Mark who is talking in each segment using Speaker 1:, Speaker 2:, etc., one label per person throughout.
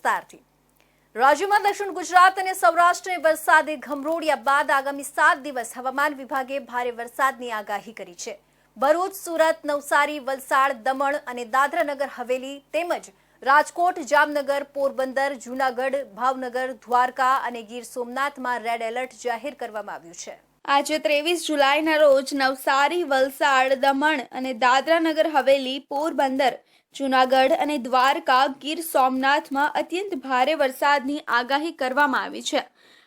Speaker 1: વિસ્તારથી। રાજ્યમાં દક્ષિણ ગુજરાત અને સૌરાષ્ટ્રને વરસાદે ઘમરોળ્યા બાદ આગામી 7 દિવસ હવામાન વિભાગે ભારે વરસાદની આગાહી કરી છે। ભરૂચ, સુરત, નવસારી, વલસાડ, દમણ અને દાદરાનગર હવેલી તેમજ રાજકોટ, જામનગર, પોરબંદર, જૂનાગઢ, ભાવનગર, દ્વારકા અને ગીર સોમનાથમાં રેડ એલર્ટ જાહેર કરવામાં આવ્યું છે। આજે 23 જુલાઈના રોજ નવસારી, વલસાડ, દમણ અને દાદરાનગર હવેલી, પોરબંદર, જૂનાગઢ અને દ્વારકા, ગીર સોમનાથમાં અત્યંત ભારે વરસાદની આગાહી કરવામાં આવી છે।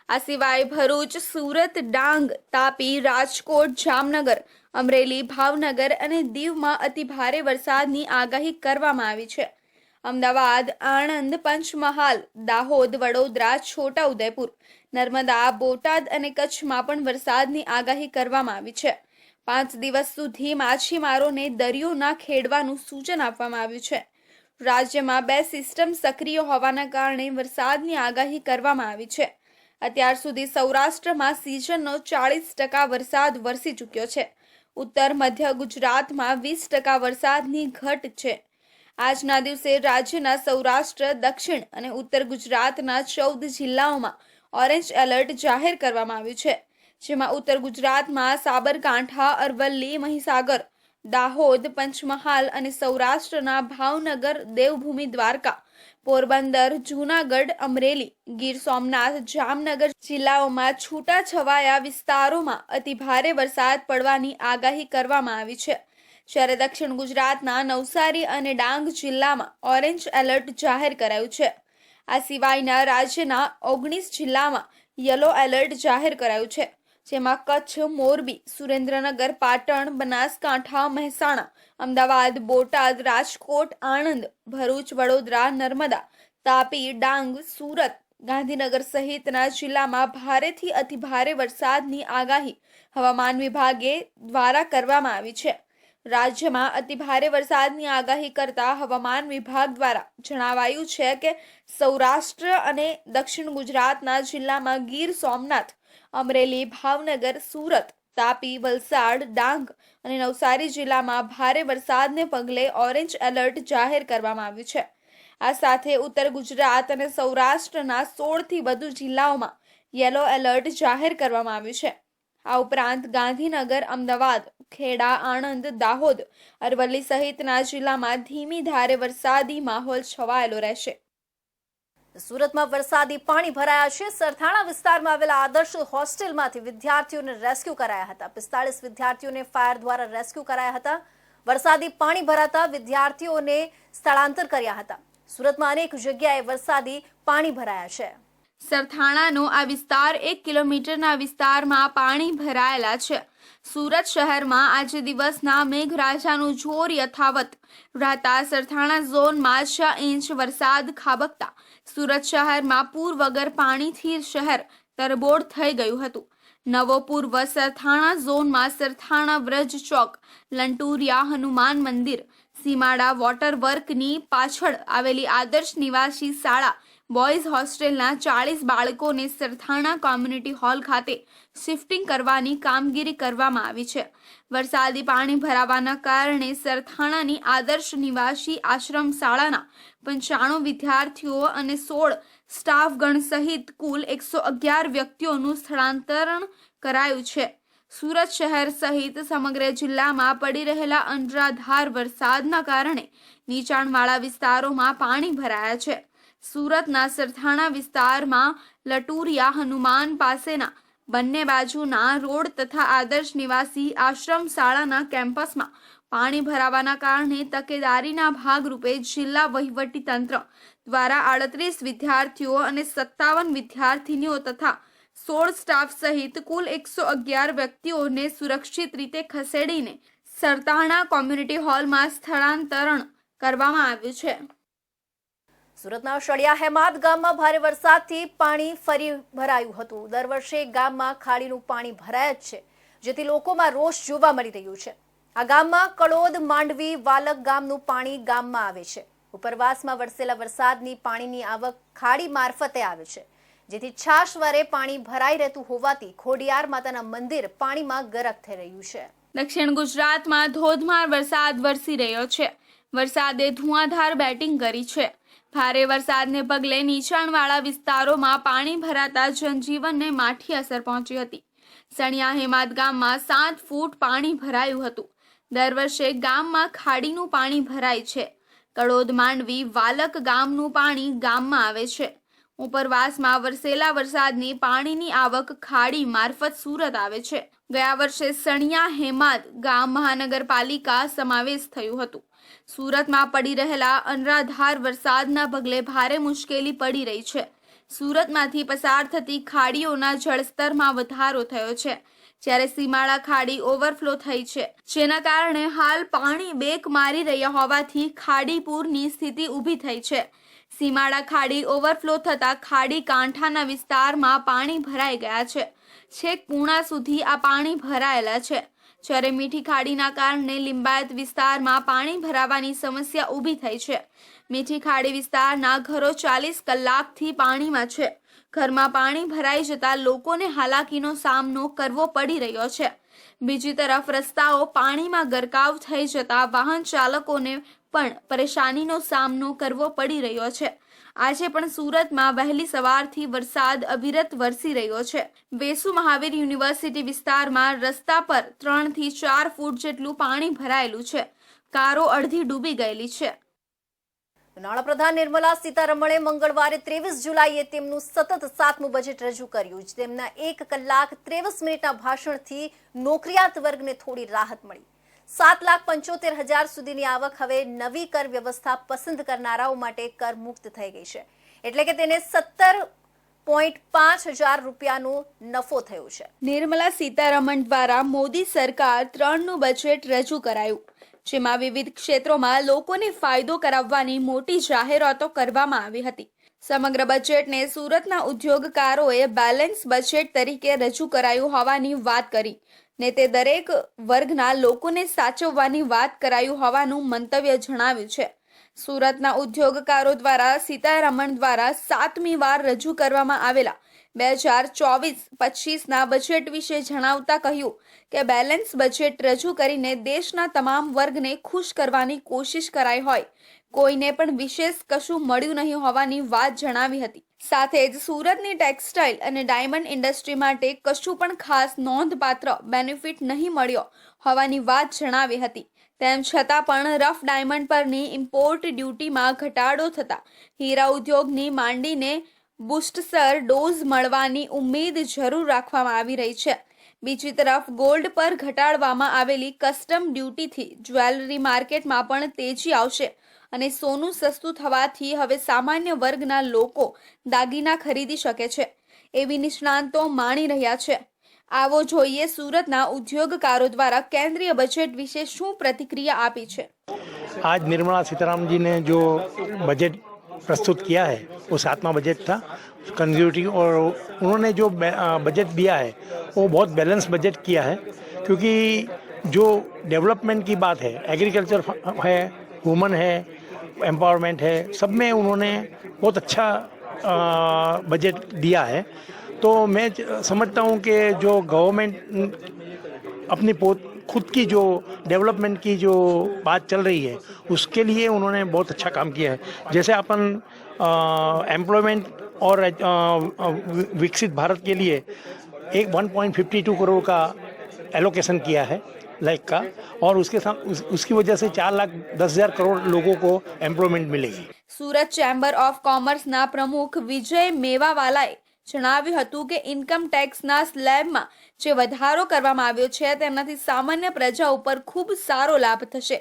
Speaker 1: આ સિવાય ભરૂચ, સુરત, ડાંગ, તાપી, રાજકોટ, જામનગર, અમરેલી, ભાવનગર અને દીવમાં અતિ ભારે વરસાદની આગાહી કરવામાં આવી છે। અમદાવાદ, આણંદ, પંચમહાલ, દાહોદ, વડોદરા, છોટાઉદેપુર, નર્મદા, બોટાદ અને કચ્છમાં પણ વરસાદની આગાહી કરવામાં આવી છે। 5 દિવસ સુધી માછીમારોને દરિયો ના ખેડવાનું સૂચન આપવામાં આવ્યું છે। રાજ્યમાં 2 સિસ્ટમ સક્રિય હોવાના કારણે વરસાદની આગાહી કરવામાં આવી છે। અત્યાર સુધી સૌરાષ્ટ્રમાં સિઝનનો 40% વરસાદ વરસી ચૂક્યો છે। ઉત્તર મધ્ય ગુજરાતમાં 20% વરસાદની ઘટ છે। આજના દિવસે રાજ્યના સૌરાષ્ટ્ર, દક્ષિણ અને ઉત્તર ગુજરાતના 14 જિલ્લાઓમાં ઓરેન્જ એલર્ટ જાહેર કરવામાં આવ્યું છે, જેમાં ઉત્તર ગુજરાતમાં સાબરકાંઠા, અરવલ્લી, મહીસાગર, દાહોદ, પંચમહાલ અને સૌરાષ્ટ્રના ભાવનગર, દેવભૂમિ દ્વારકા, પોરબંદર, જૂનાગઢ, અમરેલી, ગીર સોમનાથ, જામનગર જિલ્લાઓમાં છૂટાછવાયા વિસ્તારોમાં અતિ ભારે વરસાદ પડવાની આગાહી કરવામાં આવી છે, જ્યારે દક્ષિણ ગુજરાતના નવસારી અને ડાંગ જિલ્લામાં ઓરેન્જ એલર્ટ જાહેર કરાયું છે। આ સિવાયના રાજ્યના 19 જિલ્લામાં યલો એલર્ટ જાહેર કરાયું છે, જેમાં કચ્છ, મોરબી, સુરેન્દ્રનગર, પાટણ, બનાસકાંઠા, મહેસાણા, અમદાવાદ, બોટાદ, રાજકોટ, આણંદ, ભરૂચ, વડોદરા, નર્મદા, તાપી, ડાંગ, સુરત, ગાંધીનગર સહિતના જિલ્લામાં ભારેથી અતિ ભારે વરસાદની આગાહી હવામાન વિભાગે દ્વારા કરવામાં આવી છે। રાજ્યમાં અતિ ભારે વરસાદની આગાહી કરતા હવામાન વિભાગ દ્વારા જણાવાયું છે કે સૌરાષ્ટ્ર અને દક્ષિણ ગુજરાતના જિલ્લામાં ગીર સોમનાથ, અમરેલી, ભાવનગર, સુરત, તાપી, વલસાડ, ડાંગ અને નવસારી જિલ્લામાં ભારે વરસાદને પગલે ઓરેન્જ એલર્ટ જાહેર કરવામાં આવ્યું છે। આ સાથે ઉત્તર ગુજરાત અને સૌરાષ્ટ્રના 16થી વધુ જિલ્લાઓમાં યલો એલર્ટ જાહેર કરવામાં આવ્યું છે। આ ઉપરાંત ગાંધીનગર, અમદાવાદ, ખેડા, આણંદ, દાહોદ, અરવલ્લી સહિતના જિલ્લામાં ધીમી ધારે વરસાદી માહોલ છવાયેલો રહેશે। સુરતમાં વરસાદી પાણી ભરાયા છે। સરથાણા વિસ્તારમાં આવેલા આદર્શ હોસ્ટેલમાંથી વિદ્યાર્થીઓને રેસ્ક્યુ કરાયા હતા। 45 વિદ્યાર્થીઓને ફાયર દ્વારા રેસ્ક્યુ કરાયા હતા। વરસાદી પાણી ભરાતા વિદ્યાર્થીઓને સ્થળાંતર કર્યા હતા। સુરતમાં અનેક જગ્યાએ વરસાદી પાણી ભરાયા છે। સરથાણાનો આ વિસ્તાર 1 કિલોમીટરના વિસ્તારમાં પાણી ભરાયેલા છે। સુરત શહેરમાં આજે દિવસના મેઘરાજાનું જોર યથાવત રહેતા સરથાણા ઝોનમાં 6 ઇંચ વરસાદ ખાબકતા સુરત શહેરમાં પૂર વગર પાણીથી શહેર તરબોળ થઈ ગયું હતું। નવો પૂર્વ સરથાણા ઝોનમાં સરથાણા વ્રજ ચોક, લંટુરિયા હનુમાન મંદિર, સીમાડા વોટર વર્કની પાછળ આવેલી આદર્શ નિવાસી શાળા બોયઝ હોસ્ટેલના 40 બાળકોને સરથાણા કોમ્યુનિટી હોલ ખાતે શિફ્ટિંગ કરવાની કામગીરી કરવામાં આવી છે। વરસાદી પાણી ભરાવાના કારણે સરથાણાની આદર્શ નિવાસી આશ્રમ શાળાના 95 વિદ્યાર્થીઓ અને 16 સ્ટાફગણ સહિત કુલ 111 વ્યક્તિઓનું સ્થળાંતરણ કરાયું છે। સુરત શહેર સહિત સમગ્ર જિલ્લામાં પડી રહેલા અનરાધાર વરસાદના કારણે નીચાણવાળા વિસ્તારોમાં પાણી ભરાયા છે। સુરતના સરથાણા વિસ્તારમાં લટુરિયા હનુમાન પાસેના બંને બાજુના રોડ તથા આદર્શ નિવાસી આશ્રમ શાળાના કેમ્પસમાં પાણી ભરાવાના કારણે તકેદારીના ભાગરૂપે જિલ્લા વહીવટી તંત્ર દ્વારા 38 વિદ્યાર્થીઓ અને 57 વિદ્યાર્થીનીઓ તથા 16 સ્ટાફ સહિત કુલ 111 વ્યક્તિઓને સુરક્ષિત રીતે ખસેડીને સરથાણા કોમ્યુનિટી હોલમાં સ્થળાંતરણ કરવામાં આવ્યું છે। સુરતના શળિયા હેમાદ ગામમાં ભારે વરસાદથી પાણી ફરી ભરાયું હતું। દર વર્ષે ગામમાં ખાડીનું પાણી ભરાય જ છે, જેથી લોકોમાં રોષ જોવા મળી રહ્યું છે। આ ગામમાં કડોદ, માંડવી, વાલક ગામનું પાણી ગામમાં આવે છે। ઉપરવાસમાં વરસેલા વરસાદની પાણીની આવક ખાડી મારફતે આવે છે, જેથી છાશવારે પાણી ભરાઈ રહેતું હોવાથી ખોડિયાર માતાના મંદિર પાણીમાં ગરક થઈ રહ્યું છે। દક્ષિણ ગુજરાતમાં ધોધમાર વરસાદ વરસી રહ્યો છે। વરસાદે ધુઆંધાર બેટિંગ કરી છે।
Speaker 2: ભારે વરસાદને પગલે નીચાણવાળા વિસ્તારોમાં પાણી ભરાતા જનજીવનને માઠી અસર પહોંચી હતી। સણિયા હેમાદ ગામમાં 7 ફૂટ પાણી ભરાયું હતું। દર વર્ષે ગામમાં ખાડીનું પાણી ભરાય છે। કડોદ માંડવી વાલક ગામનું પાણી ગામમાં આવે છે। ઉપરવાસમાં વરસેલા વરસાદની પાણીની આવક ખાડી મારફત સુરત આવે છે। ગયા વર્ષે સણિયા હેમાદ ગામ મહાનગરપાલિકા સમાવેશ થયું હતું। સુરતમાં પડી રહેલા અનરાધાર વરસાદના પગલે ભારે મુશ્કેલી પડી રહી છે। સુરતમાંથી પસાર થતી ખાડીઓના જળસ્તરમાં વધારો થયો છે, જ્યારે સીમાડા ખાડી ઓવરફ્લો થઈ છે, જેના કારણે હાલ પાણી બેક મારી રહ્યા હોવાથી ખાડીપૂરની સ્થિતિ ઊભી થઈ છે। સીમાડા ખાડી ઓવરફ્લો થતા ખાડી કાંઠાના વિસ્તારમાં પાણી ભરાઈ ગયા છે। છેક પૂર્ણા સુધી આ પાણી ભરાયેલા છે, જ્યારે મીઠી ખાડીના કારણે લિંબાયત વિસ્તારમાં પાણી ભરાવાની સમસ્યા ઊભી થઈ છે। મીઠી ખાડી વિસ્તારના ઘરો 40 કલાકથી પાણીમાં છે। ઘરમાં પાણી ભરાઈ જતા લોકોને હાલાકીનો સામનો કરવો પડી રહ્યો છે। બીજી તરફ રસ્તાઓ પાણીમાં ગરકાવ થઈ જતા વાહન ચાલકોને પણ પરેશાનીનો સામનો કરવો પડી રહ્યો છે। આજે પણ સુરતમાં વહેલી સવારથી વરસાદ અવિરત વરસી રહ્યો છે। વેસુ મહાવીર યુનિવર્સિટી વિસ્તારમાં રસ્તા પર 3 થી 4 ફૂટ જેટલું પાણી ભરાયેલું છે। કારો અડધી ડૂબી ગયેલી છે।
Speaker 1: નાણાપ્રધાન નિર્મલા સીતારમણે મંગળવારે 23 જુલાઈએ તેમનું સતત 7મું બજેટ રજૂ કર્યું। તેમના 1 કલાક 23 મિનિટના ભાષણથી નોકરિયાત વર્ગને થોડી રાહત મળી। 7,75,000 સુધીની આવક હવે નવી કર વ્યવસ્થા પસંદ કરનારાઓ માટે કર મુક્ત થઈ ગઈ છે, એટલે કે તેને 17.5 હજાર રૂપિયાનો નફો થયો છે।
Speaker 2: નિર્મલા સીતારમણ દ્વારા મોદી સરકાર 3નું બજેટ રજૂ કરાયું, જેમાં વિવિધ ક્ષેત્રોમાં લોકોને ફાયદો કરાવવાની મોટી જાહેરાતો કરવામાં આવી હતી। સમગ્ર બજેટને સુરતના ઉદ્યોગકારોએ બેલેન્સ બજેટ તરીકે રજૂ કરાયું હોવાની વાત કરી ને તે દરેક વર્ગના લોકોને સાચવવાની વાત કરાયું હોવાનું મંતવ્ય જણાવ્યું છે। સુરતના ઉદ્યોગકારો દ્વારા સીતારમણ દ્વારા 7મી વાર રજૂ કરવામાં આવેલા 2024-25ના બજેટ વિશે જણાવતા કહ્યું કે બેલેન્સ બજેટ રજૂ કરીને દેશના તમામ વર્ગને ખુશ કરવાની કોશિશ કરાઈ હોય, કોઈને પણ વિશેષ કશું મળ્યું નહીં હોવાની વાત જણાવી હતી। સાથે જ સુરતની ટેક્સટાઇલ અને ડાયમંડ ઇન્ડસ્ટ્રી માટે કશું પણ ખાસ નોંધપાત્ર બેનિફિટ નહીં મળ્યો હોવાની વાત જણાવી હતી। તેમ છતાં પણ રફ ડાયમંડ પરની ઇમ્પોર્ટ ડ્યુટીમાં ઘટાડો થતા હીરા ઉદ્યોગની માંડીને બુસ્ટસર ડોઝ મળવાની ઉમ્મીદ જરૂર રાખવામાં આવી રહી છે। બીજી તરફ ગોલ્ડ પર ઘટાડવામાં આવેલી કસ્ટમ ડ્યુટીથી જ્વેલરી માર્કેટમાં પણ તેજી આવશે અને સોનું સસ્તું થવાથી હવે સામાન્ય વર્ગના લોકો દાગીના ખરીદી શકે છે, એવી નિષ્ણાંતો માની રહ્યા છે। આવો જોઈએ સુરતના ઉદ્યોગકારો દ્વારા કેન્દ્રીય बजट विषय શું प्रतिक्रिया આપી છે।
Speaker 3: आज निर्मला सीतारामन जी ने जो बजट प्रस्तुत किया है वो 7वां बजट था कंजर्वेटिव, और उन्होंने जो बजट दिया है वो बहुत बैलेंस बजट किया है, क्योंकि जो डेवलपमेंट की बात है, एग्रीकल्चर है, वुमन है, एम्पावरमेंट है, सब में उन्होंने बहुत अच्छा बजट दिया है। तो मैं समझता हूँ कि जो गवर्नमेंट अपनी खुद की जो डेवलपमेंट की जो बात चल रही है उसके लिए उन्होंने बहुत अच्छा काम किया है। जैसे अपन एम्प्लॉयमेंट और विकसित भारत के लिए एक 1.52 करोड़ का एलोकेशन किया है लाइक का, और उसके साथ उसकी वजह से 4,10,000 करोड़ लोगों को एम्प्लॉयमेंट मिलेगी।
Speaker 2: सूरत चेम्बर ऑफ कॉमर्सના પ્રમુખ વિજય મેવાવાલાએ જણાવ્યું હતું કે ઇન્કમ ટેક્સના સ્લેબમાં જે વધારો કરવામાં આવ્યો છે તેનાથી સામાન્ય પ્રજા ઉપર ખૂબ સારો લાભ થશે।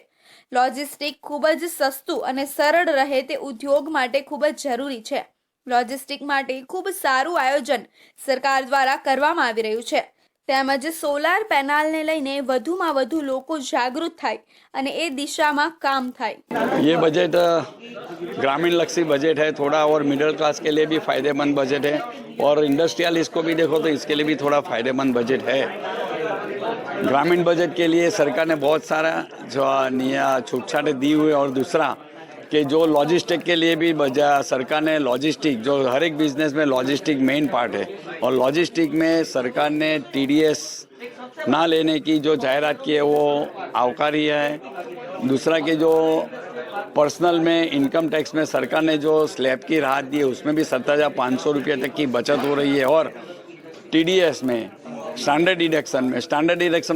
Speaker 2: લોજિસ્ટિક ખૂબ જ સસ્તું અને સરળ રહે તે ઉદ્યોગ માટે ખૂબ જ જરૂરી છે। લોજિસ્ટિક માટે ખૂબ સારું આયોજન સરકાર દ્વારા કરવામાં આવી રહ્યું છે। તેમજ સોલાર પેનલને લઈને વધુમાં વધુ લોકો જાગૃત થાય અને એ દિશામાં કામ થાય।
Speaker 4: ये बजट ग्रामीण लक्षी बजट है थोड़ा, और मिडिल क्लास के लिए भी फायदेमंद बजट है, और इंडस्ट्रियलिस्ट को भी देखो तो इसके लिए भी थोड़ा फायदेमंद बजट है। ग्रामीण बजट के लिए सरकार ने बहुत सारा जो छूटछाटें दी हुई, और दूसरा कि जो लॉजिस्टिक के लिए भी सरकार ने लॉजिस्टिक, जो हर एक बिजनेस में लॉजिस्टिक मेन पार्ट है, और लॉजिस्टिक में सरकार ने TDS ना लेने की जो जाहिरात की है वो आवकारी है। दूसरा कि जो पर्सनल में इनकम टैक्स में सरकार ने जो स्लैब की राहत दी है उसमें भी 7,500 रुपये तक की बचत हो रही है। और TDS में स्टैंडर्ड डिडक्शन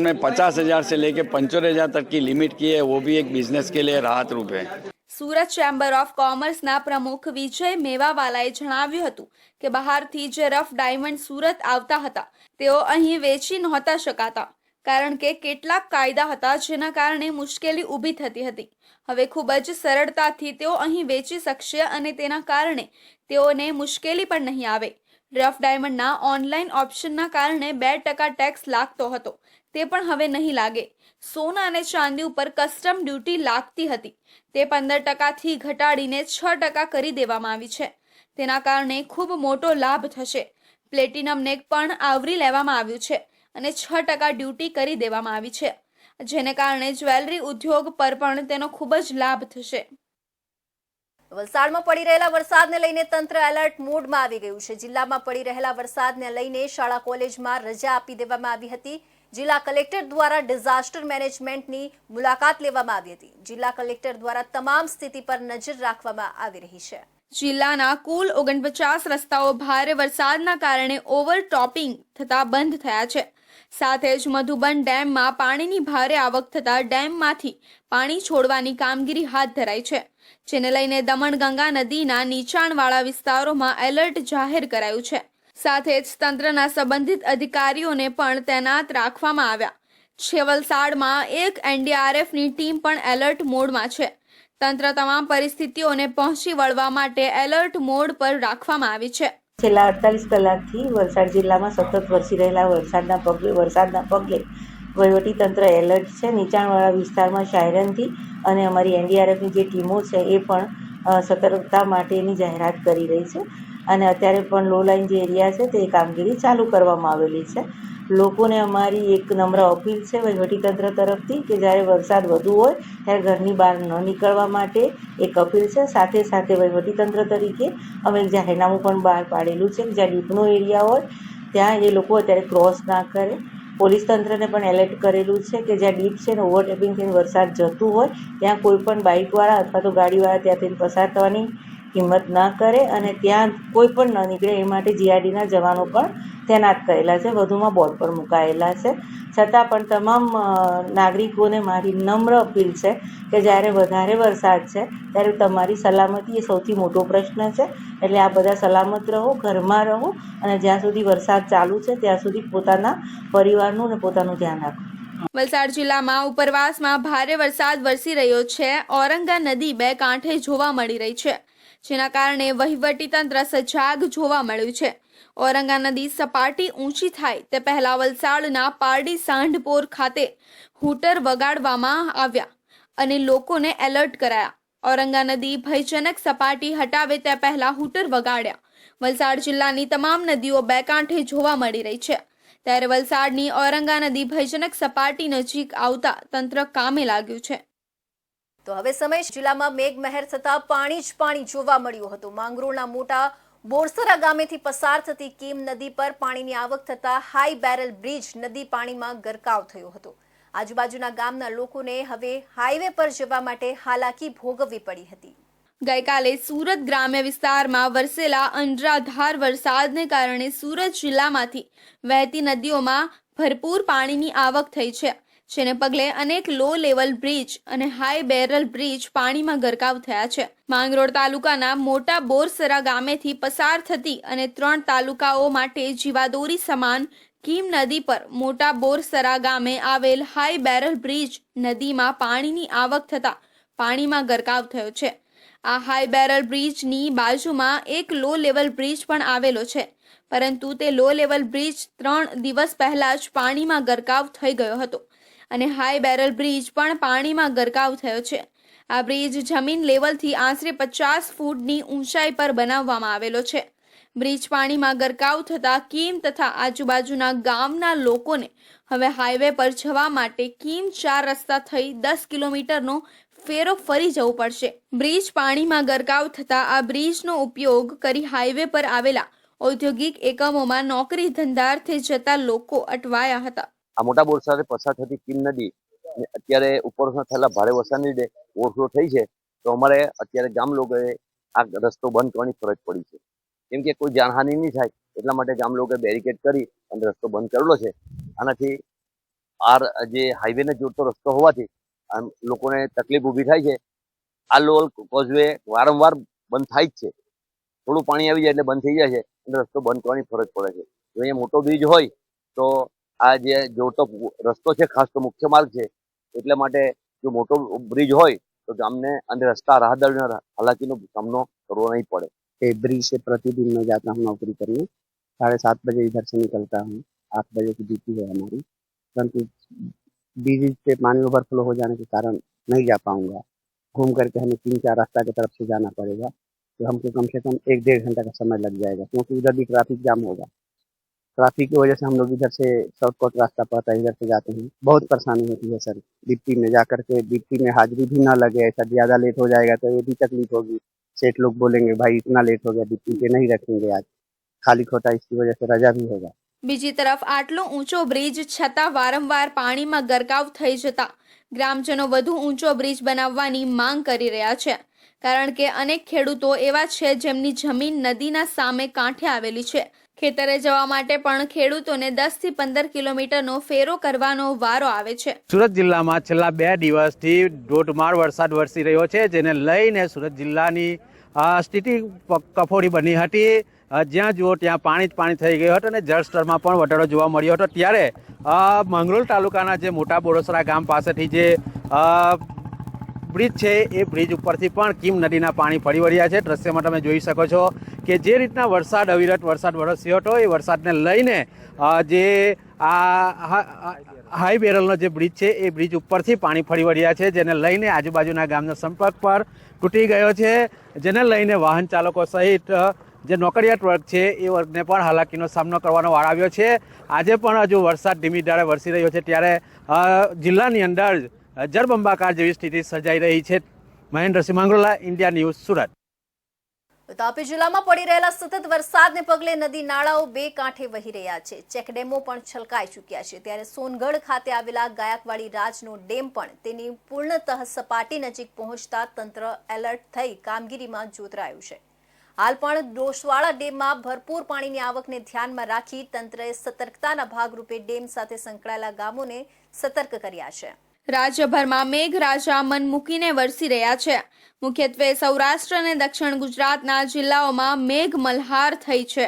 Speaker 4: में 50,000 से लेके 75,000 तक की लिमिट की है, वो भी एक बिजनेस के लिए राहत रूप है।
Speaker 2: સુરત ચેમ્બર ઓફ કોમર્સના પ્રમુખ વિજય મેવાવાલાએ જણાવ્યું હતું કે બહારથી જે રફ ડાયમંડ સુરત આવતા હતા તેઓ અહીં વેચી નહોતા શકાતા કારણ કે કેટલાક કાયદા હતા જેના કારણે મુશ્કેલી ઊભી થતી હતી। હવે ખૂબ જ સરળતાથી તેઓ અહીં વેચી શકશે અને તેના કારણે તેઓને મુશ્કેલી પણ નહીં આવે। રફ ડાયમંડના ઓનલાઈન ઓપ્શનના કારણે 2% ટેક્સ લાગતો હતો તે પણ હવે નહીં લાગે। સોના અને ચાંદી ઉપર કસ્ટમ ડ્યુટી લાગતી હતી તે 15% ઘટાડીને 6% કરી દેવામાં આવી છે। તેના કારણે ખૂબ મોટો લાભ થશે। પ્લેટિનમને પણ આવરી લેવામાં આવ્યું છે અને 6% ડ્યુટી કરી દેવામાં આવી છે, જેને કારણે જ્વેલરી ઉદ્યોગ પર પણ તેનો ખૂબ જ લાભ થશે।
Speaker 1: વલસાડમાં પડી રહેલા વરસાદને લઈને તંત્ર એલર્ટ મોડમાં આવી ગયું છે। જિલ્લામાં પડી રહેલા વરસાદને લઈને શાળા કોલેજમાં રજા આપી દેવામાં આવી હતી। જિલ્લા કલેક્ટર દ્વારા ડિઝાસ્ટર મેનેજમેન્ટની મુલાકાત લેવામાં આવી હતી। જિલ્લા કલેક્ટર દ્વારા તમામ સ્થિતિ પર નજર રાખવામાં આવી રહી છે।
Speaker 2: જિલ્લાના કુલ 49 રસ્તાઓ ભારે વરસાદના કારણે ઓવરટોપિંગ થતા બંધ થયા છે। સાથે જ મધુબન ડેમમાં પાણીની ભારે આવક થતા ડેમમાંથી પાણી છોડવાની કામગીરી હાથ ધરાઈ છે, જેને લઈને દમણગંગા નદીના નીચાણવાળા વિસ્તારોમાં એલર્ટ જાહેર કરાયું છે। સાથે જ તંત્રના સંબંધિત અધિકારીઓને પણ તૈનાત રાખવામાં આવ્યા છે। વલસાડમાં એક NDRFની ટીમ પણ એલર્ટ મોડમાં છે। તંત્ર તમામ પરિસ્થિતિઓને પહોંચી વળવા માટે એલર્ટ મોડ પર રાખવામાં આવી છે।
Speaker 5: છેલ્લા 48 કલાકથી વલસાડ જિલ્લામાં સતત વરસી રહેલા વરસાદના પગલે વહીવટીતંત્ર એલર્ટ છે। નીચાણવાળા વિસ્તારમાં સાયરનથી અને અમારી NDRFની જે ટીમો છે એ પણ સતર્કતા માટેની જાહેરાત કરી રહી છે અને અત્યારે પણ લો લાઇન જે એરિયા છે તે કામગીરી ચાલુ કરવામાં આવેલી છે। લોકોને અમારી એક નમ્ર અપીલ છે વહીવટીતંત્ર તરફથી કે જ્યારે વરસાદ વધુ હોય ત્યારે ઘરની બહાર ન નીકળવા માટે એક અપીલ છે। સાથે સાથે વહીવટીતંત્ર તરીકે અમે એક જાહેરનામું પણ બહાર પાડેલું છે કે જ્યાં ડીપનો એરિયા હોય ત્યાં એ લોકો અત્યારે ક્રોસ ના કરે। પોલીસ તંત્રને પણ એલર્ટ કરેલું છે કે જ્યાં ડીપ છે ને ઓવરટેપિંગ થઈને વરસાદ જતું હોય ત્યાં કોઈ પણ બાઇકવાળા અથવા તો ગાડીવાળા ત્યાંથી પસાર થવાની હિંમત ના કરે અને ત્યાં કોઈ પણ ન નીકળે એ માટે GRDના જવાનો પણ તૈનાત કરેલા છે। વધુમાં બોર્ડ પર મુકાયેલા છે। છતાં પણ તમામ નાગરિકોને મારી નમ્ર અપીલ છે કે જ્યારે વધારે વરસાદ છે ત્યારે તમારી સલામતી એ સૌથી મોટો પ્રશ્ન છે। એટલે આ બધા સલામત રહો, ઘરમાં રહો અને જ્યાં સુધી વરસાદ ચાલુ છે ત્યાં સુધી પોતાના પરિવારનું અને પોતાનું ધ્યાન રાખો।
Speaker 2: વલસાડ જિલ્લામાં ઉપરવાસમાં ભારે વરસાદ વરસી રહ્યો છે। ઔરંગા નદી બે કાંઠે જોવા મળી રહી છે, જેના કારણે વહીવટીતંત્ર સજાગ જોવા મળ્યું છે। ઔરંગા નદી સપાટી ઊંચી થાય તે પહેલા વલસાડના પારડી સાંઢપોર ખાતે હૂટર વગાડવામાં આવ્યા અને લોકોને એલર્ટ કરાયા। ઔરંગા નદી ભયજનક સપાટી હટાવે તે પહેલા હૂટર વગાડ્યા। વલસાડ જિલ્લાની તમામ નદીઓ બે કાંઠે જોવા મળી રહી છે, ત્યારે વલસાડની ઔરંગા નદી ભયજનક સપાટી નજીક આવતા તંત્ર કામે લાગ્યું છે।
Speaker 1: તો હવે સમય જિલ્લામાં મેઘમહેર થતા પાણી જ પાણી જોવા મળ્યું હતું। માંગરોળના મોટા બોરસરા ગામેથી પસાર થતી કીમ નદી પર પાણીની આવક થતા હાઈ બેરલ બ્રિજ નદી પાણીમાં ગરકાવ થયો હતો। આજુબાજુના ગામના લોકોને હવે હાઈવે પર જવા માટે હાલાકી ભોગવવી પડી હતી।
Speaker 2: ગઈકાલે સુરત ગ્રામ્ય વિસ્તારમાં વરસેલા અનરાધાર વરસાદને કારણે સુરત જિલ્લામાંથી વહેતી નદીઓમાં ભરપૂર પાણીની આવક થઈ છે, જેને પગલે અનેક લો લેવલ બ્રિજ અને હાઈ બેરલ બ્રિજ પાણીમાં ગરકાવ થયા છે। માંગરોળ તાલુકાના મોટા બોરસરા ગામેથી પસાર થતી અને 3 તાલુકાઓ માટે જીવાદોરી સમાન કીમ નદી પર મોટા બોરસરા ગામે આવેલ હાઈ બેરલ બ્રિજ નદીમાં પાણીની આવક થતા પાણીમાં ગરકાવ થયો છે। આ હાઈ બેરલ બ્રિજની બાજુમાં એક લો લેવલ બ્રિજ પણ આવેલો છે, પરંતુ તે લો લેવલ બ્રિજ 3 દિવસ પહેલા જ પાણીમાં ગરકાવ થઈ ગયો હતો અને હાઈ બેરલ બ્રિજ પણ પાણીમાં ગરકાવ થયો છે। આ બ્રિજ જમીન લેવલથી આશરે 50 ફૂટની ઊંચાઈ પર બનાવવામાં આવેલો છે। બ્રિજ પાણીમાં ગરકાવ થતા કીમ તથા આજુબાજુના ગામના લોકોને હવે હાઈવે પર જવા માટે કીમ 4 રસ્તા થઈ 10 કિલોમીટરનો ફેરો ફરી જવું પડશે। બ્રિજ પાણીમાં ગરકાવ થતા આ બ્રિજનો ઉપયોગ કરી હાઈવે પર આવેલા ઔદ્યોગિક એકમોમાં નોકરી ધંધાર્થે જતા લોકો અટવાયા હતા।
Speaker 6: આ મોટા બોરસરાથી પસાર થતી કીમ નદી અત્યારે ઉપરનો થયેલા ભારે વરસાદને લીધે ઓવરફ્લો થઈ છે તો અમારે અત્યારે ગામ લોકોએ આ રસ્તો બંધ કરવાની ફરજ પડી છે, કેમ કે કોઈ જાનહાનિ નહીં થાય એટલા માટે ગામ લોકોએ બેરિકેડ કરી અને રસ્તો બંધ કરેલો છે. આનાથી આ જે હાઈવેને જોડતો રસ્તો હોવાથી લોકોને તકલીફ ઊભી થાય છે. આ લોલ કોઝવે વારંવાર બંધ થાય જ છે, થોડું પાણી આવી જાય એટલે બંધ થઈ જાય છે અને રસ્તો બંધ કરવાની ફરજ પડે છે. જો અહીંયા મોટો બ્રિજ હોય તો આ જે જોડતો રસ્તો છે, ખાસ તો મુખ્ય માર્ગ છે, એટલા માટે જો મોટો બ્રિજ હોય તો ગામને અને रस्ता राहदारी हालांकि नो सामना करना नहीं पड़े।
Speaker 7: ब्रिज से प्रतिदिन मैं जाता हूँ नौकरी करने, 7:30 बजे इधर से निकलता हूँ, 8 बजे की ड्यूटी है हमारी, परंतु ब्रिज पे पानी ओवरफ्लो हो जाने के कारण नहीं जा पाऊंगा। घूम करके हमें 3-4 रास्ता की तरफ से जाना पड़ेगा, तो हमको कम से कम 1-1.5 घंटा का समय लग जाएगा, क्योंकि उधर भी ट्रैफिक जाम होगा। ट्रैफिक की वजह से हम लोग इधर से शॉर्टकट रास्ता पड़ता है, इधर से जाते हैं, बहुत परेशानी होती है सर। डिप्टी में जा करके डिप्टी में हाजिरी भी ना लगे, ऐसा ज़्यादा लेट हो जाएगा तो ये भी तकलीफ होगी। सेठ लोग बोलेंगे भाई इतना लेट हो गया, डिप्टी पे नहीं रखेंगे, आज खाली खोटा इसकी वजह से रजा भी होगा।
Speaker 2: બીજી તરફ આટલો ઊંચો બ્રિજ છતાં વારંવાર પાણીમાં ગરકાવ થઈ જતા ગ્રામજનો વધુ ઊંચો બ્રિજ બનાવવાની માંગ કરી રહ્યા છે, કારણ કે અનેક ખેડૂતો એવા છે જેમની જમીન નદીના સામે કાંઠે આવેલી છે. ખેતરે જવા માટે પણ ખેડૂતોને 10 થી 15 કિલોમીટરનો ફેરો કરવાનો વારો આવે છે.
Speaker 8: સુરત જિલ્લામાં છેલ્લા 2 દિવસથી ધોધમાર વરસાદ વરસી રહ્યો છે, જેને લઈને સુરત જિલ્લાની સ્થિતિ કફોડી બની હતી. જ્યાં જુઓ ત્યાં પાણી જ પાણી થઈ ગયું હતું અને જળસ્તરમાં પણ વધારો જોવા મળ્યો હતો. ત્યારે મંગરોળ તાલુકાના જે મોટા બોરસરા ગામ પાસેથી જે બ્રિજ છે એ બ્રિજ ઉપરથી પણ કીમ નદીના પાણી ફરી વળ્યા છે. દ્રશ્યમાં તમે જોઈ શકો છો કે જે રીતના વરસાદ અવિરત વરસાદ વરસ્યો હતો એ વરસાદને લઈને જે આ હાઈ બેરલનો જે બ્રિજ છે એ બ્રિજ ઉપરથી પાણી ફરી વળ્યા છે, જેને લઈને આજુબાજુના ગામનો સંપર્ક પર તૂટી ગયો છે, જેને લઈને વાહન ચાલકો સહિત જે નોકરિયાત વર્ગ છે એ વર્ગને પણ હાલાકીનો સામનો કરવાનો વારો આવ્યો છે. આજે પણ હજુ વરસાદ ધીમી ધારે વરસી રહ્યો છે, ત્યારે જિલ્લાની અંદર જળબંબાકાર જેવી સ્થિતિ સર્જાઈ રહી છે. Mahendrasinh Mangrola, India news, Surat.
Speaker 1: તાપી જિલ્લામાં પડી રહેલા સતત વરસાદને પગલે નદી નાળાઓ બે કાંઠે વહી રહ્યા છે. ચેકડેમો પણ છલકાઈ ચૂક્યા છે. ત્યારે સોનગઢ ખાતે આવેલા ગાયકવાડી રાજનો ડેમ પણ તેની પૂર્ણતઃ સપાટી નજીક પહોંચતા તંત્ર એલર્ટ થઈ કામગીરીમાં જોતરાયું છે. હાલ પણ ડોસવાળા ડેમમાં ભરપૂર પાણીની આવકને ધ્યાનમાં રાખી તંત્રએ સતર્કતાના ભાગરૂપે ડેમ સાથે સંકળાયેલા ગામોને સતર્ક કર્યા છે.
Speaker 2: રાજ્યભરમાં મેઘરાજા મન મૂકીને વરસી રહ્યા છે. મુખ્યત્વે સૌરાષ્ટ્ર અને દક્ષિણ ગુજરાતના જિલ્લાઓમાં મેઘ મલ્હાર થઈ છે.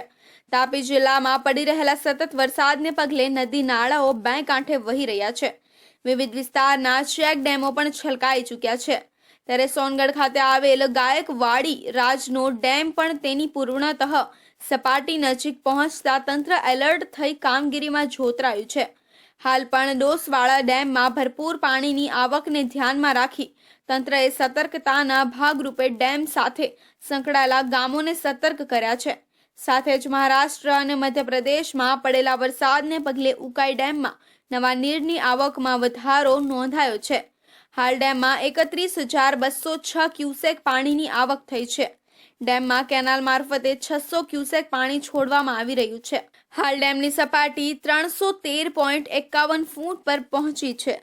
Speaker 2: તાપી જિલ્લામાં પડી રહેલા સતત વરસાદને પગલે નદી નાળાઓ બે કાંઠે વહી રહ્યા છે. વિવિધ વિસ્તારના ચેક ડેમો પણ છલકાઈ ચૂક્યા છે. ત્યારે સોનગઢ ખાતે આવેલ ગાયકવાડી રાજનો ડેમ પણ તેની પૂર્ણતઃ સપાટી નજીક પહોંચતા તંત્ર એલર્ટ થઈ કામગીરીમાં જોતરાયું છે. હાલ પણ ડોસવાળા ડેમમાં ભરપૂર પાણીની આવકને ધ્યાનમાં રાખી તંત્રએ સતર્કતાના ભાગરૂપે ડેમ સાથે સંકળાયેલા ગામોને સતર્ક કર્યા છે. સાથે જ મહારાષ્ટ્ર અને મધ્યપ્રદેશમાં પડેલા વરસાદને પગલે ઉકાઈ ડેમમાં નવા નીરની આવકમાં વધારો નોંધાયો છે. હાલ ડેમમાં 31,206 ક્યુસેક પાણીની આવક થઈ છે. ડેમમાં કેનાલ મારફતે 600 ક્યુસેક પાણી છોડવામાં આવી રહ્યું છે. હાલ ડેમની સપાટી 313.51 ફૂટ પર પહોંચી છે.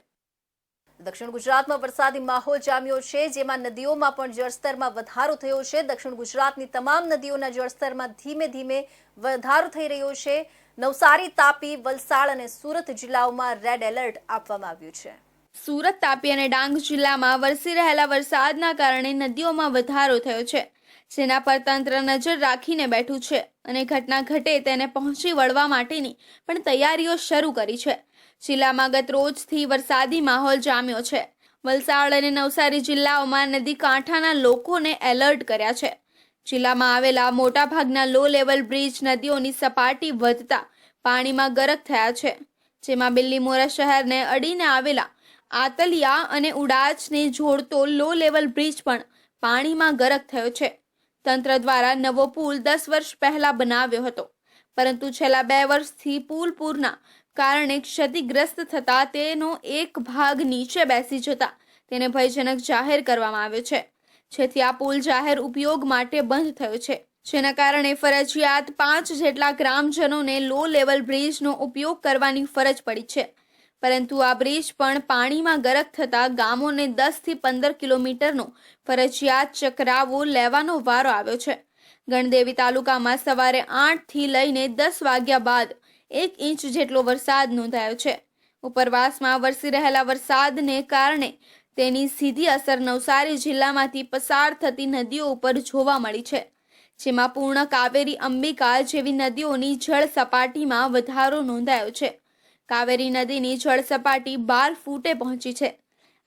Speaker 1: દક્ષિણ ગુજરાતમાં વરસાદી માહોલ જામ્યો છે, જેમાં નદીઓમાં પણ જળસ્તરમાં વધારો થયો છે. દક્ષિણ ગુજરાતની તમામ નદીઓના જળસ્તરમાં ધીમે ધીમે વધારો થઈ રહ્યો છે. નવસારી, તાપી, વલસાડ અને સુરત જિલ્લાઓમાં રેડ એલર્ટ આપવામાં આવ્યું છે.
Speaker 2: સુરત, તાપી અને ડાંગ જિલ્લામાં વરસી રહેલા વરસાદના કારણે નદીઓમાં વધારો થયો છે, જેના પર તંત્ર નજર રાખીને બેઠું છે અને ઘટના ઘટે તેને પહોંચી વળવા માટેની પણ તૈયારીઓ શરૂ કરી છે. જિલ્લામાં ગત રોજથી વરસાદી માહોલ જામ્યો છે. વલસાડ અને નવસારી જિલ્લાઓમાં નદી કાંઠાના લોકોને એલર્ટ કર્યા છે. જિલ્લામાં આવેલા મોટાભાગના લો લેવલ બ્રિજ નદીઓની સપાટી વધતા પાણીમાં ગરક થયા છે, જેમાં બિલ્લીમોરા શહેરને અડીને આવેલા આતલિયા અને ઉડાચને જોડતો લો લેવલ બ્રિજ પણ પાણીમાં ગરક થયો છે. તંત્ર દ્વારા નવો પુલ 10 વર્ષ પહેલા બનાવ્યો હતો, પરંતુ છેલ્લા 2 વર્ષથી પુલ પૂરના કારણે ક્ષતિગ્રસ્ત થતા તેનો એક ભાગ નીચે બેસી જતા તેને ભયજનક જાહેર કરવામાં આવ્યો છે, જેથી આ પુલ જાહેર ઉપયોગ માટે બંધ થયો છે. જેના કારણે ફરજિયાત 5 જેટલા ગ્રામજનોને લો લેવલ બ્રિજનો ઉપયોગ કરવાની ફરજ પડી છે. પરંતુ આ બ્રિજ પણ પાણીમાં ગરક થતાં ગામોને 10 થી 15 કિલોમીટરનો ફરજિયાત ચકરાવો લેવાનો વારો આવ્યો છે. ગણદેવી તાલુકામાં સવારે 8 થી લઈને 10 વાગ્યા બાદ 1 ઇંચ જેટલો વરસાદ નોંધાયો છે. ઉપરવાસમાં વરસી રહેલા વરસાદને કારણે તેની સીધી અસર નવસારી જિલ્લામાંથી પસાર થતી નદીઓ ઉપર જોવા મળી છે, જેમાં પૂર્ણ, કાવેરી, અંબિકા જેવી નદીઓની જળ સપાટીમાં વધારો નોંધાયો છે. કાવેરી નદીની જળ સપાટી 12 ફૂટે પહોંચી છે.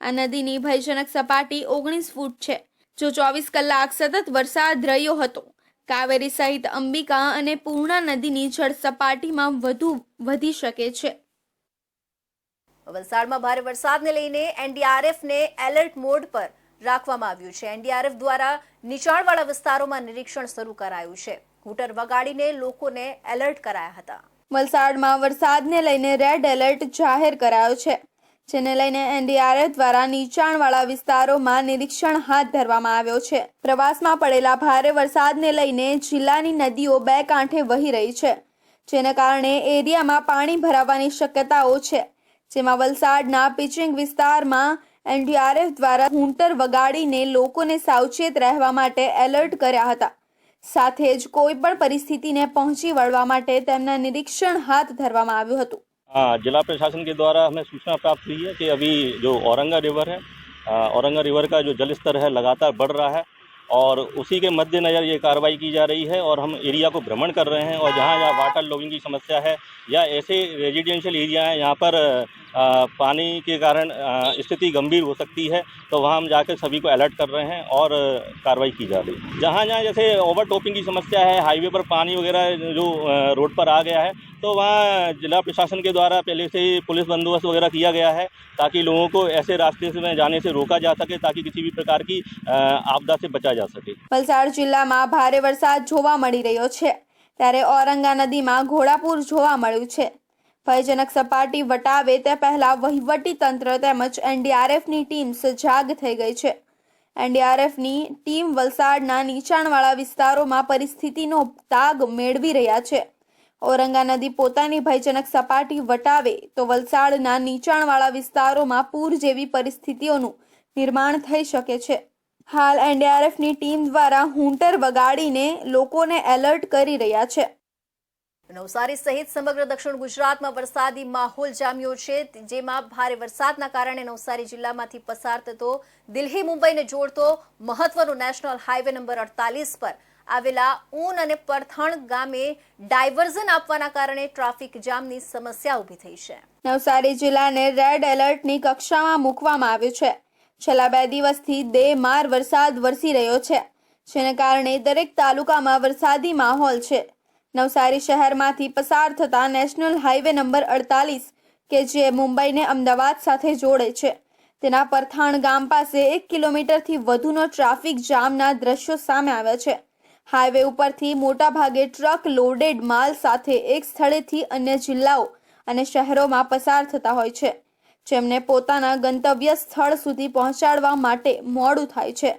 Speaker 2: આ નદીની ભયજનક સપાટી 19 ફૂટ છે. જો 24 કલાક સતત વરસાદ રહ્યો હતો, કાવેરી સહિત અંબિકા અને પૂર્ણા નદીની જળ સપાટીમાં વધુ વધી શકે છે.
Speaker 1: વલસાડમાં ભારે વરસાદને લઈને એનડીઆરએફને એલર્ટ મોડ પર રાખવામાં આવ્યું છે. એનડીઆરએફ દ્વારા નીચાણવાળા વિસ્તારોમાં નિરીક્ષણ શરૂ કરાયું છે. હૂટર વગાડીને લોકોને એલર્ટ કરાયા હતા.
Speaker 2: વલસાડમાં વરસાદને લઈને રેડ એલર્ટ જાહેર કરાયો છે, જેને લઈને એનડીઆરએફ દ્વારા નીચાણવાળા વિસ્તારોમાં નિરીક્ષણ હાથ ધરવામાં આવ્યો છે. પ્રવાસમાં પડેલા ભારે વરસાદને લઈને જિલ્લાની નદીઓ બે કાંઠે વહી રહી છે, જેને કારણે એરિયામાં પાણી ભરાવાની શક્યતાઓ છે. જેમાં વલસાડના પિચિંગ વિસ્તારમાં એનડીઆરએફ દ્વારા હૂંટર વગાડીને લોકોને સાવચેત રહેવા માટે એલર્ટ કર્યા હતા. સાથે જ કોઈ પણ પરિસ્થિતિને પહોંચી વળવા માટે તેમના નિરીક્ષણ હાથ ધરવામાં આવ્યું હતું.
Speaker 9: जिला प्रशासन के द्वारा हमें सूचना प्राप्त हुई है कि अभी जो औरंगा रिवर है, औरंगा रिवर का जो जल स्तर है लगातार बढ़ रहा है और उसी के मद्देनज़र ये कार्रवाई की जा रही है और हम एरिया को भ्रमण कर रहे हैं और जहाँ जहाँ वाटर लॉगिंग की समस्या है या ऐसे रेजिडेंशियल एरिया हैं यहाँ पर पानी के कारण स्थिति गंभीर हो सकती है, तो वहाँ हम जाकर सभी को अलर्ट कर रहे हैं और कार्रवाई की जा रही है. जहाँ जहाँ जैसे ओवरटॉपिंग की समस्या है, हाईवे पर पानी वगैरह जो रोड पर आ गया है, तो वहाँ जिला प्रशासन के द्वारा पहले से ही पुलिस बंदोबस्त वगैरह किया गया है ताकि लोगों को ऐसे रास्ते में जाने से रोका जा सके, ताकि किसी भी प्रकार की आपदा से बचा जा सके.
Speaker 2: વલસાડ જિલ્લામાં ભારે વરસાદ જોવા મળી રહ્યો છે, ત્યારે ઔરંગા નદીમાં ઘોડાપૂર જોવા મળ્યું છે. ભયજનક સપાટી વટાવે તે પહેલા વહીવટી તંત્ર તેમજ એનડીઆરએફની ટીમ સજાગ થઈ ગઈ છે. એનડીઆરએફની ટીમ વલસાડના નીચાણવાળા વિસ્તારોમાં પરિસ્થિતિનો તાગ મેળવી રહ્યા છે. ઔરંગા નદી પોતાની ભયજનક સપાટી વટાવે તો વલસાડના નીચાણવાળા વિસ્તારોમાં પૂર જેવી પરિસ્થિતિઓનું નિર્માણ થઈ શકે છે. હાલ એનડીઆરએફની ટીમ દ્વારા હૂંટર વગાડીને લોકોને એલર્ટ કરી રહ્યા છે.
Speaker 1: નવસારી સહિત સમગ્ર દક્ષિણ ગુજરાતમાં વરસાદી માહોલ જામ્યો છે, જેમાં ભારે વરસાદના કારણે નવસારી જિલ્લામાંથી પસાર થતો દિલ્હી મુંબઈને જોડતો મહત્વનો નેશનલ હાઈવે નંબર 48 પર આવેલા ઊન અને પરથણ ગામે ડાયવર્ઝન આપવાના કારણે ટ્રાફિક જામની સમસ્યા ઊભી થઈ છે.
Speaker 2: નવસારી જિલ્લાને રેડ એલર્ટની કક્ષામાં મૂકવામાં આવ્યું છે. છેલ્લા 2 દિવસથી દેમાર વરસાદ વરસી રહ્યો છે, જેને કારણે દરેક તાલુકામાં વરસાદી માહોલ છે. નવસારી શહેરમાંથી પસાર થતા નેશનલ હાઈવે નંબર 48 કે જે મુંબઈને અમદાવાદ સાથે જોડે છે, તેના પરથાણ ગામ પાસે 1 કિલોમીટરથી વધુનો ટ્રાફિક જામના દ્રશ્યો સામે આવ્યા છે. હાઈવે ઉપરથી મોટાભાગે ટ્રક લોડેડ માલ સાથે એક સ્થળેથી અન્ય જિલ્લાઓ અને શહેરોમાં પસાર થતા હોય છે, જેમને પોતાના ગંતવ્ય સ્થળ સુધી પહોંચાડવા માટે મોડું થાય છે,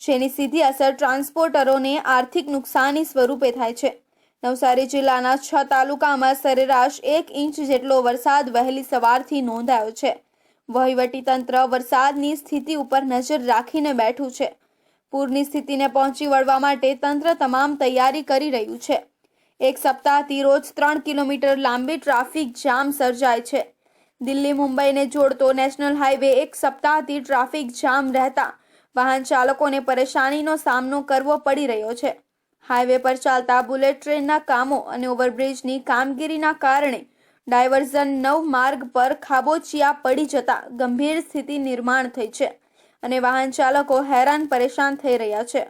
Speaker 2: જેની સીધી અસર ટ્રાન્સપોર્ટરોને આર્થિક નુકસાની સ્વરૂપે થાય છે. નવસારી જિલ્લાના 6 તાલુકામાં સરેરાશ 1 ઇંચ જેટલો વરસાદ વહેલી સવારથી નોંધાયો છે. વહીવટીતંત્ર વરસાદની સ્થિતિ ઉપર નજર રાખીને બેઠું છે. પૂરની સ્થિતિને પહોંચી વળવા માટે તંત્ર તમામ તૈયારી કરી રહ્યું છે. એક સપ્તાહથી રોજ 3 કિલોમીટર લાંબી ટ્રાફિક જામ સર્જાય છે. દિલ્હી મુંબઈને જોડતો નેશનલ હાઈવે એક સપ્તાહથી ટ્રાફિક જામ રહેતા વાહન ચાલકોને પરેશાનીનો સામનો કરવો પડી રહ્યો છે. હાઈવે પર ચાલતા બુલેટ ટ્રેનના કામો અને ઓવરબ્રિજની કામગીરીના કારણે ડાયવર્ઝન 9 માર્ગ પર ખાબોચિયા પડી જતા ગંભીર સ્થિતિ નિર્માણ થઈ છે અને વાહન ચાલકો હેરાન પરેશાન થઈ રહ્યા છે.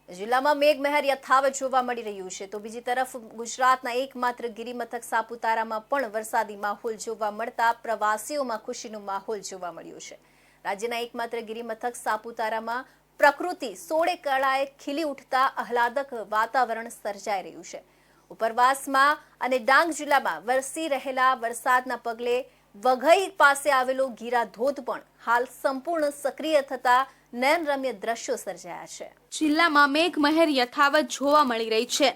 Speaker 1: જિલ્લામાં મેઘમહેર યથાવત જોવા મળી રહ્યું છે, તો બીજી તરફ ગુજરાતના એકમાત્ર ગિરિમથક સાપુતારામાં પણ વરસાદી માહોલ જોવા મળતા પ્રવાસીઓમાં ખુશીનો માહોલ જોવા મળ્યો છે. રાજ્યના એકમાત્ર ગિરિમથક સાપુતારામાં પ્રકૃતિ 16 કળાએ ખીલી ઉઠતા આહલાદક વાતાવરણ સર્જાઈ રહ્યું છે. ઉપરવાસમાં અને ડાંગ જિલ્લામાં વરસી રહેલા વરસાદના પગલે વઘઈ પાસે આવેલો ગીરા ધોધ પણ હાલ સંપૂર્ણ સક્રિય થતા નયનરમ્ય દ્રશ્યો સર્જાયા છે.
Speaker 2: જિલ્લામાં મેઘમહેર યથાવત જોવા મળી રહી છે.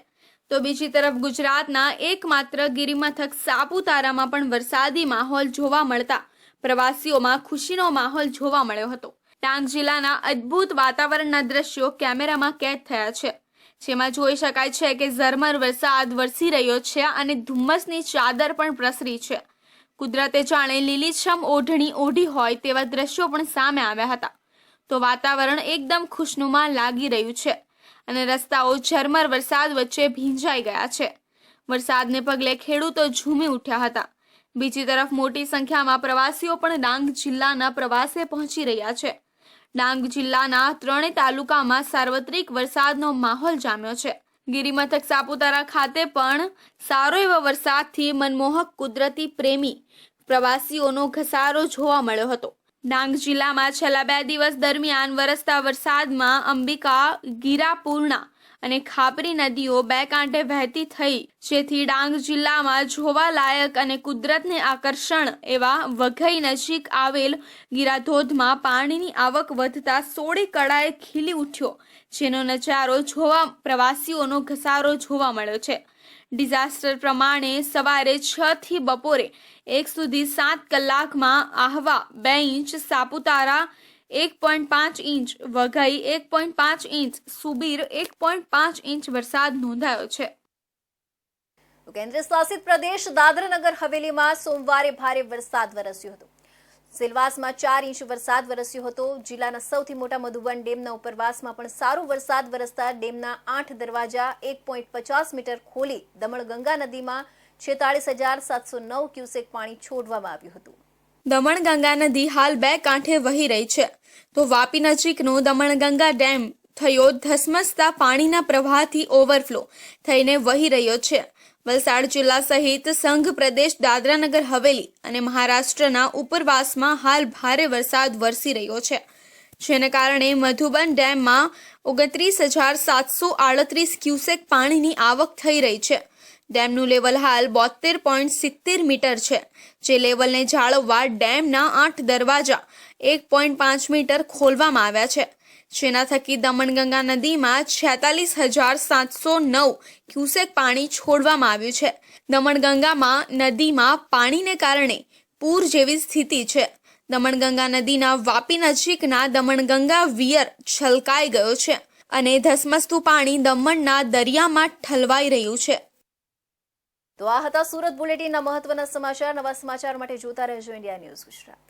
Speaker 2: તો બીજી તરફ ગુજરાતના એકમાત્ર ગિરિમથક સાપુતારામાં પણ વરસાદી માહોલ જોવા મળતા પ્રવાસીઓમાં ખુશીનો માહોલ જોવા મળ્યો હતો. ડાંગ જિલ્લાના અદ્ભુત વાતાવરણના દ્રશ્યો કેમેરામાં કેદ થયા છે, જેમાં જોઈ શકાય છે કે ઝરમર વરસાદ વરસી રહ્યો છે અને ધુમ્મસની ચાદર પણ પ્રસરી છે. કુદરતે જાણે લીલીછમ ઓઢણી ઓઢી હોય તેવા દ્રશ્યો પણ સામે આવ્યા હતા. તો વાતાવરણ એકદમ ખુશનુમા લાગી રહ્યું છે અને રસ્તાઓ ઝરમર વરસાદ વચ્ચે ભીંજાઈ ગયા છે. વરસાદને પગલે ખેડૂતો ઝૂમી ઉઠ્યા હતા. બીજી તરફ મોટી સંખ્યામાં પ્રવાસીઓ પણ ડાંગ જિલ્લાના પ્રવાસે પહોંચી રહ્યા છે. ડાંગ જિલ્લાના 3 તાલુકામાં સાર્વત્રિક વરસાદનો માહોલ જામ્યો છે. ગિરિમથક સાપુતારા ખાતે પણ સારો એવો વરસાદથી મનમોહક કુદરતી પ્રેમી પ્રવાસીઓનો ઘસારો જોવા મળ્યો હતો. ડાંગ જિલ્લામાં છેલ્લા 2 દિવસ દરમિયાન વરસતા વરસાદમાં અંબિકા, ગીરાપૂર્ણા અને ખાપરી નદીઓ 2 કાંઠે વહેતી થઈ, જેથી ડાંગ જિલ્લામાં જોવાલાયક અને કુદરતને આકર્ષણ એવા વઘઈ નજીક આવેલ ગીરાધોધમાં પાણીની આવક વધતા સોળે કળાએ ખીલી ઉઠ્યો, જેનો નજારો જોવા પ્રવાસીઓનો ઘસારો જોવા મળ્યો છે. ડિઝાસ્ટર પ્રમાણે સવારે 6 થી બપોરે 1 સુધી 7 કલાકમાં Ahwa 2 inch, Saputara 1.5 inch, Waghai 1.5 inch, Subir 1.5 inch વરસાદ નોંધાયો છે.
Speaker 1: કેન્દ્ર શાસિત પ્રદેશ દાદરાનગર હવેલીમાં સોમવારે ભારે વરસાદ વરસ્યો હતો. સિલવાસમાં 4 ઇંચ વરસાદ વરસ્યો હતો. જિલ્લાના સૌથી મોટા મધુબન ડેમના ઉપરવાસમાં પણ સારો વરસાદ વરસતા ડેમના 8 દરવાજા 1.50 મીટર ખોલી દમણગંગા નદીમાં 46,709 ક્યુસેક પાણી છોડવામાં આવ્યું હતું.
Speaker 2: દમણગંગા નદી હાલ 2 કાંઠે વહી રહી છે, તો વાપી નજીકનો દમણગંગા ડેમ થયો ધસમસતા પાણીના પ્રવાહથી ઓવરફ્લો થઈને વહી રહ્યો છે. વલસાડ જિલ્લા સહિત સંઘ પ્રદેશ દાદરાનગર હવેલી અને મહારાષ્ટ્રના ઉપરવાસમાં હાલ ભારે વરસાદ વરસી રહ્યો છે, જેને કારણે મધુબન ડેમમાં 29,738 ક્યુસેક પાણીની આવક થઈ રહી છે. ડેમનું લેવલ હાલ 72.70 મીટર છે, જે લેવલને જાળવવા ડેમના 8 દરવાજા 1.5 મીટર ખોલવામાં આવ્યા છે, જેના થકી દમણગંગા નદીમાં 46,709 ક્યુસેક પાણી છોડવામાં આવ્યું છે. દમણગંગામાં નદીમાં પાણીને કારણે પૂર જેવી સ્થિતિ છે. દમણગંગા નદીના વાપી નજીકના દમણગંગા વિયર છલકાઈ ગયો છે અને ધસમસતું પાણી દમણના દરિયામાં ઠલવાઈ રહ્યું છે.
Speaker 1: તો આ હતા સુરત બુલેટિનના મહત્વના સમાચાર. નવા સમાચાર માટે જોતા રહેજો ઇન્ડિયા ન્યૂઝ ગુજરાત.